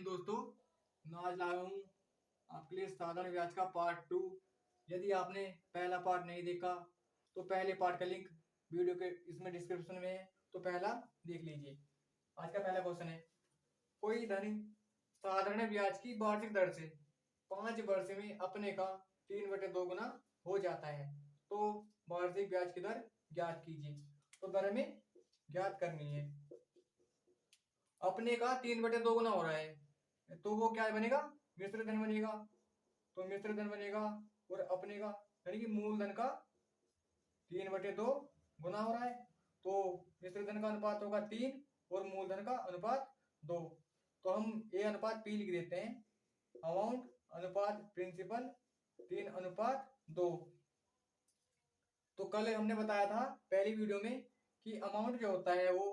दोस्तों, मैं आज लाया हूँ आपके लिए साधारण ब्याज का पार्ट 2। यदि आपने पहला पार्ट नहीं देखा तो पहले पार्ट का लिंक वीडियो के इसमें डिस्क्रिप्शन में है, तो पहला देख लीजिए। आज का पहला क्वेश्चन है, कोई धन साधारण ब्याज की वार्षिक दर से 5 वर्ष में अपने का 3/2 गुना हो जाता है, तो वार्षिक ब्याज की दर ज्ञात कीजिए। तो दर हमें ज्ञात करनी है। अपने का 3/2 गुना हो रहा है तो वो क्या बनेगा, मिश्र धन बनेगा। तो मिश्र धन बनेगा और अपने का यानी कि मूलधन का 3/2 गुना हो रहा है, तो मिश्र धन का अनुपात होगा 3 और मूलधन का अनुपात 2। तो हम ए अनुपात पी लिख देते हैं। अमाउंट अनुपात प्रिंसिपल 3/2। तो कल हमने बताया था पहली वीडियो में कि अमाउंट जो होता है वो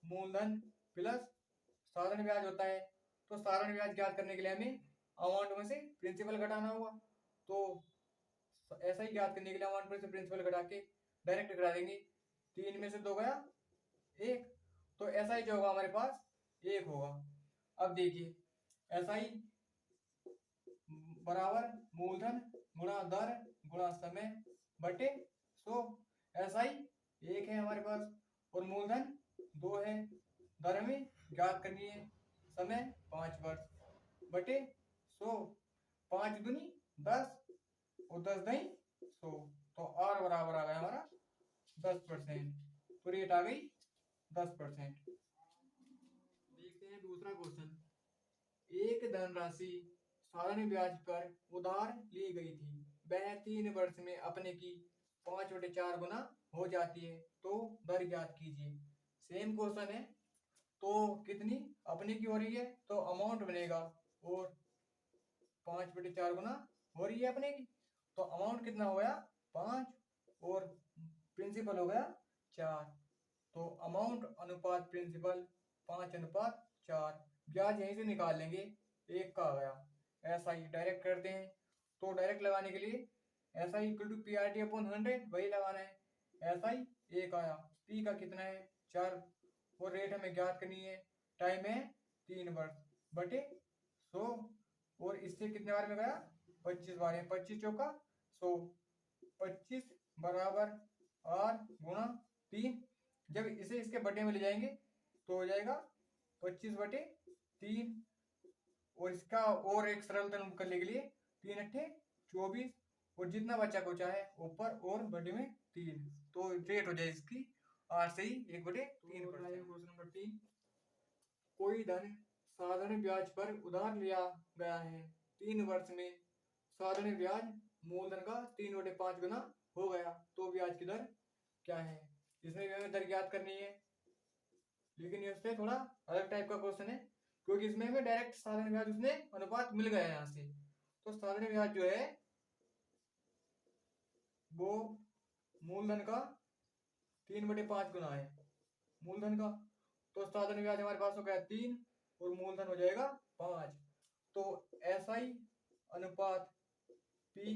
मूलधन प्लस साधारण ब्याज होता है। तो साधारण ब्याज ज्ञात करने के लिए हमें अमाउंट में से प्रिंसिपल घटाना होगा। तो ऐसा ही ज्ञात करने के लिए अमाउंट में से प्रिंसिपल घटा के डायरेक्ट घटा देंगे। 3 में से 2 गया 1, तो ऐसा ही जो होगा हमारे पास 1 होगा। अब देखिए, ऐसा ही बराबर मूलधन गुणा दर गुणा समय बटे 100। ऐसा ही 1 है हमारे पास और मूलधन 2 है। दर हमें ज्ञात करनी है, समय 5 वर्ष बटे 100। 5 दूनी 10 और 10 दही 100, तो आर बराबर आ गया हमारा 10%। तो रेट आ गई 10%। देखते हैं दूसरा क्वेश्चन। एक धनराशि साधारण ब्याज पर उधार ली गई थी, वह 3 वर्ष में अपने की 5/4 गुना हो जाती है, तो दर ज्ञात कीजिए। सेम क्वेश्चन है, तो कितनी अपने की हो रही है तो अमाउंट बनेगा और 5/4 गुना हो रही है अपने की, तो अमाउंट कितना हो गया 5 और प्रिंसिपल हो गया 4। तो अमाउंट अनुपात प्रिंसिपल 5/4। ब्याज यहीं से निकाल लेंगे, 1 का आ गया। ऐसा ही डायरेक्ट करते हैं। तो डायरेक्ट लगाने के लिए ऐसा ही इक्वल टू PRT/100 वही लगाना है। ऐसा ही 1 आया। पी का कितना है 4 और रेट हमें ज्ञात करनी है। टाइम है 3 वर्ष बटे 100 और इससे कितने बार में गया 25 बार है। 25 चौका 100, 25 बराबर आर गुणा 3। जब इसे इसके बटे में ले जाएंगे तो हो जाएगा 25/3 और इसका और एक सरलतम करने के लिए 3×8 = 24 और जितना बच्चा कुचा है ऊपर और बटे में 3, तो रेट हो जाए इसकी 8 से ही 1/3। क्वेश्चन नंबर 3, कोई धन साधारण ब्याज पर उधार लिया गया है, 3 वर्ष में साधारण ब्याज मूलधन का 3/5 गुना हो गया, तो ब्याज की दर क्या है। इसमें भी हमें दर ज्ञात करनी है, लेकिन इससे थोड़ा अलग टाइप का क्वेश्चन है क्योंकि इसमें हमें डायरेक्ट साधारण ब्याज उसने अनुपात मिल गया है यहाँ से। तो साधारण ब्याज जो है वो मूलधन का 3/5 गुना है मूलधन का। तो साधारण ब्याज हमारे पास हो गया 3 और मूलधन हो जाएगा 5। तो ऐसा ही अनुपात पी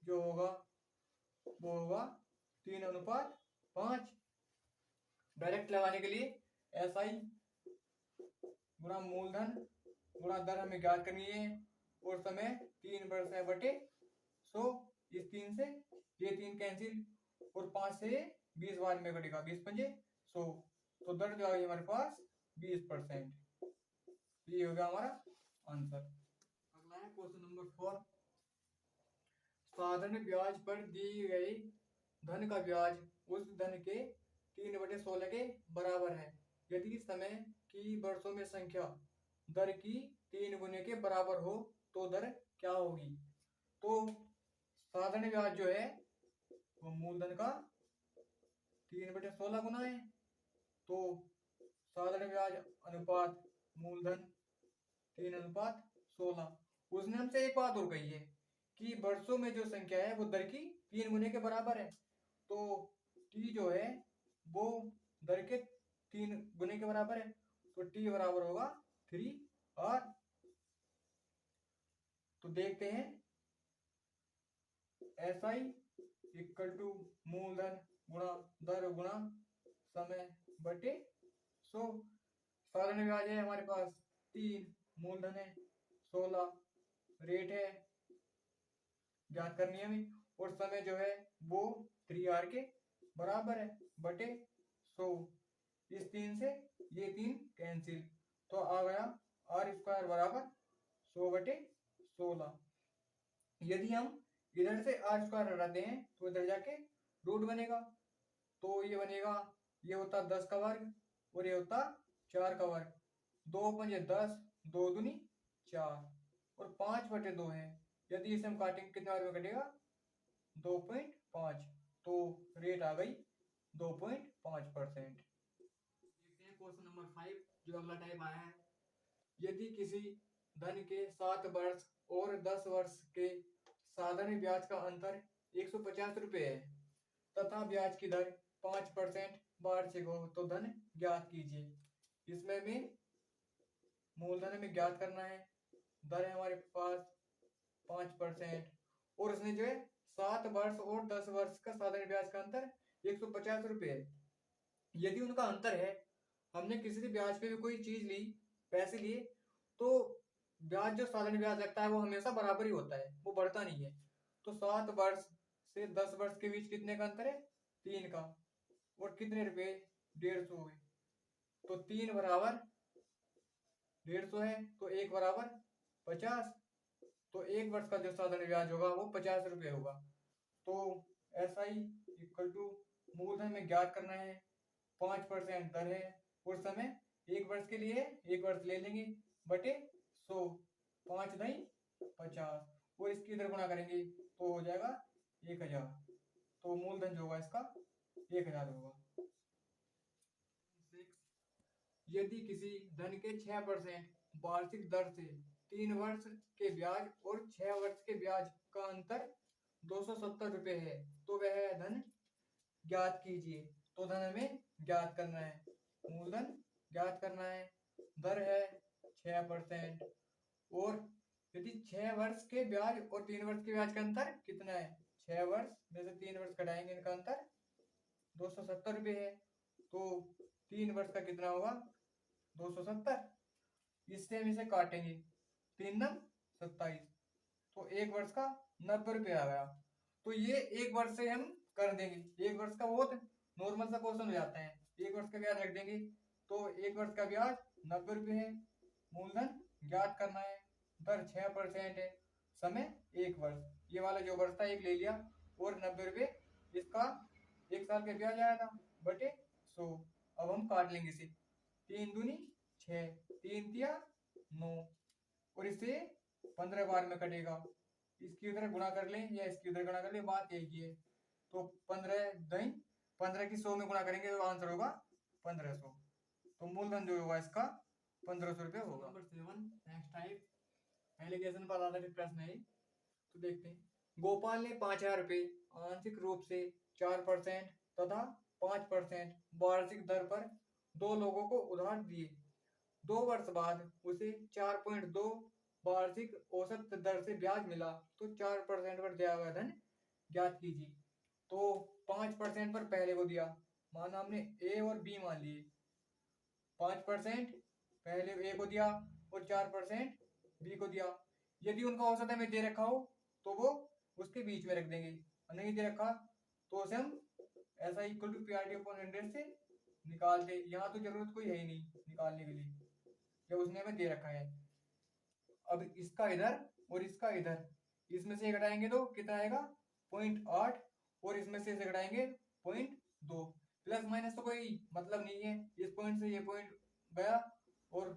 जो होगा वो होगा 3/5। डायरेक्ट लगाने के लिए ऐसा ही गुणा मूलधन गुणा दर हमें ज्ञात करनी है और समय 3 वर्ष है बटे 100। इस 3 से ये 3 कैंसिल और 5 से 20 बार में कटेगा, 20×5 = 100। तो दर जो आई हमारे पास 20%। ये हो गया हमारा आंसर। अगला है क्वेश्चन नंबर 4, साधारण ब्याज पर दी गई धन का ब्याज उस धन के 3/16 के बराबर है, यदि समय की वर्षों में संख्या दर की 3 गुने के बराबर हो तो दर क्या होगी। तो साधारण ब्याज जो है वो मूलधन का 3/16 गुना है, तो साधारण ब्याज अनुपात मूलधन 3/16। उसने हमसे एक बात और कही है कि वर्षों में जो संख्या है वो दर की 3 गुने के बराबर है, तो टी जो है वो दर के 3 गुने के बराबर है, तो टी बराबर होगा 3R। तो देखते हैं, ऐसा ही इक्वल टू मूलधन गुणा दर गुणा समय बटे 100। साधारण ब्याज है हमारे पास 3 मूलधन है 16, रेट है ज्ञात करनी है हमें, और समय जो है वो 3r के बराबर है बटे 100। इस 3 से ये 3 कैंसिल, तो आ गया r² बराबर 100 बटे 16। यदि हम इधर से r² हटाते हैं तो इधर जाके रूट बनेगा, तो ये बनेगा, ये होता 10 का वर्ग और ये होता 4 का वर्ग, 2 पंजे 10, 2 दूनी 4 और 5 बटे 2 है। यदि इसे हम काटेंगे कितने बार में कटेगा 2.5, तो रेट आ गई 2.5%। देखते हैं क्वेश्चन नंबर 5 जो अगला टाइप आया है। यदि किसी धन के 7 वर्ष और 10 वर्ष के साधारण ब्याज का अंतर 150 रुपये है तथा ब्याज की दर 5% वार्षिक हो तो धन ज्ञात कीजिए। इसमें में मूलधन में ज्ञात करना है, दर है हमारे पास 5% और उसने जो है 7 वर्ष और 10 वर्ष का साधारण ब्याज का अंतर 150 रुपये है। यदि उनका अंतर है, हमने किसी से ब्याज पे भी कोई चीज ली, पैसे लिए, तो ब्याज जो साधारण ब्याज लगता है वो हमेशा बराबर ही होता है, वो बढ़ता नहीं है। तो 7 वर्ष से 10 वर्ष के बीच कितने का अंतर है 3 का, और कितने रुपए 150 हुए, तो 3 बराबर 150 है तो 1 बराबर 50, तो 1 वर्ष का जो साधारण ब्याज होगा वो 50 रुपये होगा। तो ऐसा ही इक्वल टू मूलधन में ज्ञात करना है, 5% दर है और समय 1 वर्ष के लिए 1 वर्ष ले लेंगे बटे 100, 5 दही 50 और इसकी इधर गुणा करेंगे तो हो जाएगा 1000, तो मूलधन जो होगा इसका 1000 होगा। यदि किसी धन के 6% वार्षिक दर से 3 वर्ष के ब्याज और 6 वर्ष के ब्याज का अंतर 270 रुपये है तो वह धन ज्ञात कीजिए। तो धन हमें ज्ञात करना है, मूलधन ज्ञात करना है, दर है 6% और यदि 6 वर्ष के ब्याज और 3 वर्ष के ब्याज का अंतर कितना है, 6 वर्ष में से 3 वर्ष घटाएंगे इनका अंतर 270 रुपये है, तो 3 वर्ष का कितना होगा 270, इससे हम इसे काटेंगे 3 नंग 27, तो 1 वर्ष का 90 रुपये आ गया। तो ये 1 वर्ष से हम कर देंगे, 1 वर्ष का बहुत नॉर्मल सा क्वेश्चन हो जाता है, 1 वर्ष का ब्याज रख देंगे, तो 1 वर्ष का ब्याज 90 रुपये है, मूलधन ज्ञात करना है, दर 6% है, समय 1 वर्ष, ये वाला जो वर्ष था 1 ले लिया और 90 रुपये इसका 1 साल का ब्याज आया था बटे 100। अब हम काट लेंगे इसे, 3 दूनी 6, 3 तिया 9 और इसे 15 बार में कटेगा, इसकी उधर गुणा कर लें या इसकी उधर गुणा कर लें, बात एक ही है। तो 15 दही 15 की 100 में गुणा करेंगे तो आंसर होगा 1500, तो मूलधन जो होगा इसका 1500 रुपये होगा। नंबर 7 नेक्स्ट टाइप एलिगेशन पर आधारित प्रश्न है, तो देखते हैं। गोपाल ने 5000 रुपये आंशिक रूप से 4% तथा 5% वार्षिक दर पर 2 लोगों को उधार दिए। 2 वर्ष बाद उसे 4.2 वार्षिक औसत दर से ब्याज मिला, तो 4% पर दिया गया धन ज्ञात कीजिए। तो 5% पर पहले को दिया, माना हमने ए और बी मान लिए, 5% पहले ए को दिया और 4% बी को दिया। यदि उनका औसत हमें दे रखा हो तो वो उसके बीच में रख देंगे, और नहीं दे रखा तो उसे हम ऐसा इक्वल टू पीआरटी अपॉन 100 से निकाल दे। यहाँ तो जरूरत कोई है ही नहीं निकालने के लिए जब उसने हमें दे रखा है। अब इसका इधर और इसका इधर, इसमें से घटाएंगे तो कितना आएगा 0.8 और इसमें से घटाएंगे 0.2, प्लस माइनस तो कोई मतलब नहीं है, इस पॉइंट से ये पॉइंट गया और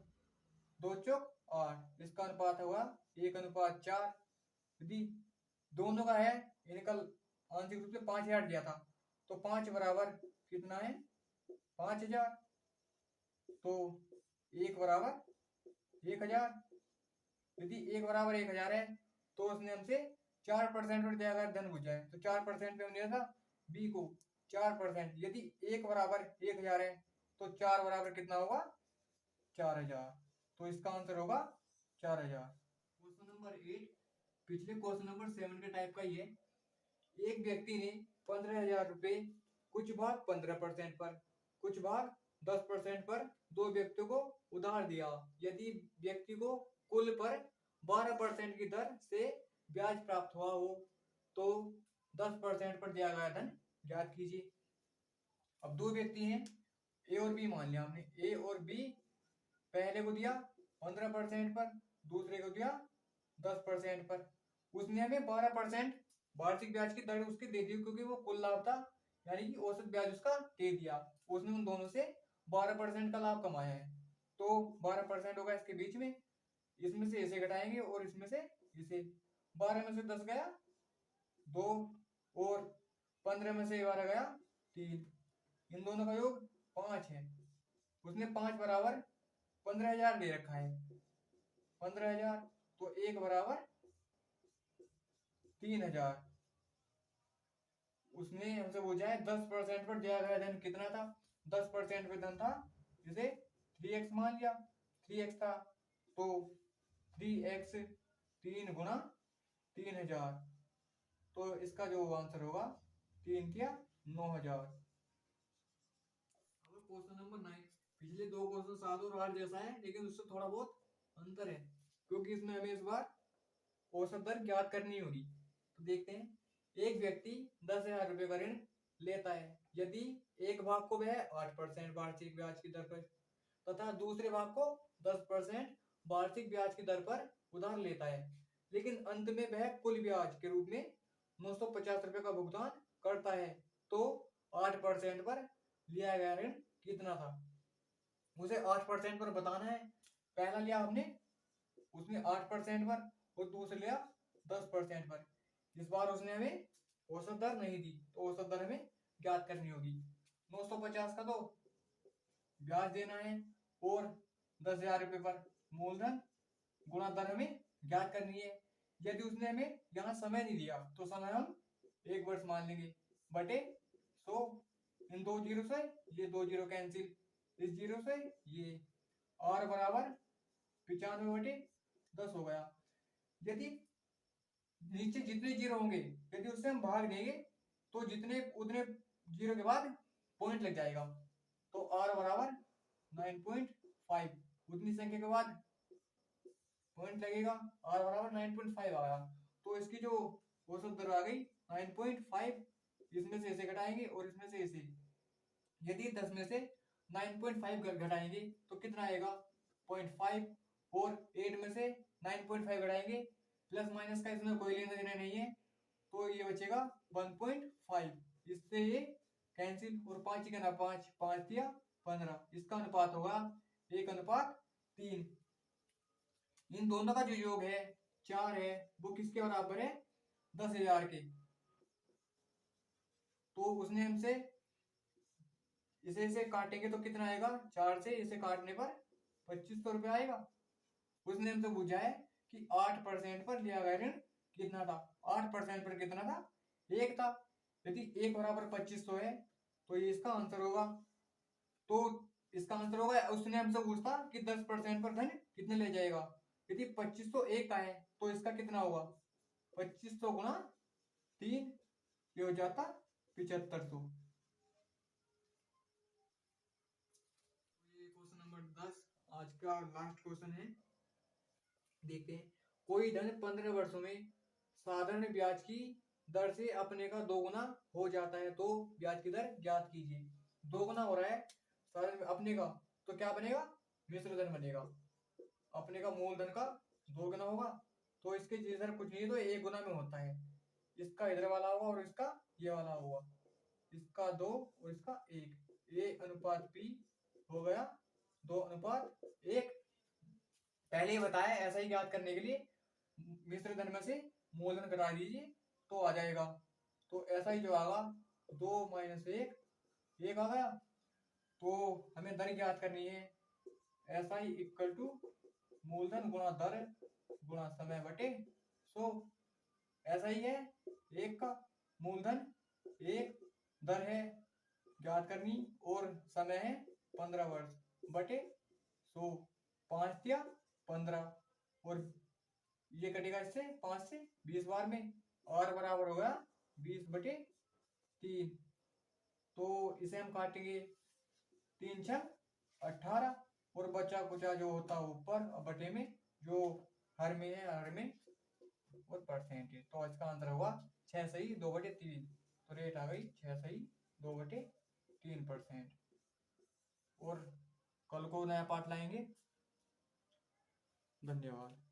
2 चौक 8, इसका अनुपात होगा 1:4। यदि दोनों का है, इनका आंशिक रूप से 5000 दिया था, तो 5 बराबर कितना है 5000, तो 1 बराबर 1000। यदि 1 बराबर 1000 है तो उसने हमसे 4% पर दिया गया धन बुझा है, तो 4% पे हमने दिया था बी को 4%। यदि 1 बराबर 1000 है तो 4 बराबर कितना होगा 4000, तो इसका आंसर होगा 4000। क्वेश्चन नंबर 8 पिछले क्वेश्चन नंबर 7 के टाइप का ही है। एक व्यक्ति ने 15,000 रुपये कुछ भाग 15% पर, कुछ भाग 10% पर दो व्यक्तियों को उधार दिया। यदि व्यक्ति को कुल पर 12% की दर से ब्याज प्राप्त हुआ हो तो 10% पर दिया गया धन ज्ञात कीजिए। अब दो व्यक्ति हैं, ए और बी मान लिया हमने। ए और बी पहले को दिया 15% पर, दूसरे को दिया 10% पर। उसने हमें 12% वार्षिक ब्याज की दर उसकी दे दी, क्योंकि वो कुल लाभ था, यानी कि औसत ब्याज उसका दे दिया। उसने उन दोनों से 12% का लाभ कमाया है, तो 12% होगा इसके बीच में। इसमें से इसे घटाएंगे और इसमें से इसे। 12 में से 10 गया 2, और 15 में से 12 गया 3। इन दोनों का योग 5 है। उसने 5 बराबर 15,000 दे रखा है। 15,000 तो 1 बराबर 3,000। उसने हमसे पूछा है 10% पर दिया गया धन कितना था। 10% पे धन था, इसे 3x मान लिया। 3x था तो 3x 3 गुना 3,000, तो इसका जो आंसर होगा 3 क्या 9,000। Question number 9। पिछले दो क्वेश्चन 7 और 8 जैसा है, लेकिन उससे थोड़ा बहुत अंतर है, क्योंकि इसमें हमें इस बार औसत दर ज्ञात करनी होगी। तो देखते हैं। एक व्यक्ति 10,000 रुपए का ऋण लेता है यदि एक भाग को वह 8% वार्षिक ब्याज की दर पर तथा दूसरे भाग को 10% वार्षिक ब्याज की दर पर उधार लेता है, लेकिन अंत में वह कुल ब्याज के रूप में 950 रुपए का भुगतान करता है, तो 8% पर लिया गया ऋण कितना था। उसे 8% पर बताना है। पहला लिया हमने, उसने 8% पर, और दूसरा लिया 10% पर। इस बार उसने हमें औसत दर नहीं दी, तो औसत दर हमें ज्ञात करनी होगी। 950 का तो ब्याज देना है, और 10,000 रुपए पर मूलधन गुणा दर हमें ज्ञात करनी है। यदि उसने हमें यहाँ समय नहीं दिया तो समय हम 1 वर्ष मान लेंगे, बटे 100। इन दो जीरो से ये 2 जीरो कैंसिल, इस जीरो से ये, r बराबर 95 बटे 10 हो गया। यदि नीचे जितने जीरो होंगे यदि उससे हम भाग देंगे तो जितने उतने जीरो के बाद पॉइंट लग जाएगा, तो r बराबर 9.5। उतनी संख्या के बाद पॉइंट लगेगा, r बराबर 9.5 आया। तो इसकी जो औसत दर आ गई 9.5। इसमें से इसे घटाएंगे और इसमें से इसे। यदि 10 में से 9.5 घटाएंगे तो कितना आएगा 0.5, और 8 में से 9.5 घटाएंगे, प्लस माइनस का इसमें कोई लेना देना नहीं है, तो ये बचेगा 1.5। इससे ये कैंसिल, और 5 का ना 5, 5 दिया 15। इसका अनुपात होगा 1:3। इन दोनों का जो योग है 4 है, वो किसके बराबर है 10,000 के। तो उसने हमसे इसे काटेंगे तो कितना आएगा, 4 से इसे काटने पर 2500 रुपये आएगा। उसने हमसे पूछा है कि 8% पर लिया गया ऋण कितना था। 8% पर कितना था, 1 था। यदि 1 बराबर 2500 है तो ये इसका आंसर होगा। तो इसका आंसर होगा, उसने हमसे पूछा कि 10% पर धन कितने ले जाएगा। यदि 2500 1 का है तो इसका कितना होगा 2500 गुणा 3, ये हो जाता 7500। ये क्वेश्चन नंबर 10 आज का लास्ट क्वेश्चन है। देखते हैं। कोई धन 15 वर्षों में साधारण ब्याज की दर से अपने का 2 गुना हो जाता है, तो ब्याज की दर ज्ञात कीजिए। 2 गुना हो रहा है साधारण अपने का, तो क्या बनेगा मिश्र धन बनेगा। अपने का मूलधन का 2 गुना होगा, तो इसके जिधर कुछ नहीं है तो 1 गुना में होता है। इसका इधर वाला होगा और इसका ये वाला होगा। इसका 2 और इसका 1, A/P हो गया 2:1। पहले ही बताया, ऐसा ही याद करने के लिए मिश्र धन में से मूलधन घटा दीजिए तो आ जाएगा। तो ऐसा ही जो आगा 2 - 1, 1 आ गया। तो हमें दर ज्ञात करनी है। ऐसा ही इक्वल टू मूलधन गुणा दर गुणा समय बटे 100। ऐसा ही है 1 का मूलधन 1, दर है ज्ञात करनी, और समय है 15 वर्ष बटे 100। 5 दिया 15, और ये कटेगा इससे 5 से 20 बार में, r बराबर होगा 20/3। तो इसे हम काटेंगे 3 × 18 और बचा कुचा जो होता है ऊपर और बटे में जो हर में है हर में और परसेंटेज। तो इसका आंसर हुआ 6 सही 2/3। तो रेट आ गई 6 सही 2/3%। और कल को नया पार्ट लाएंगे। धन्यवाद।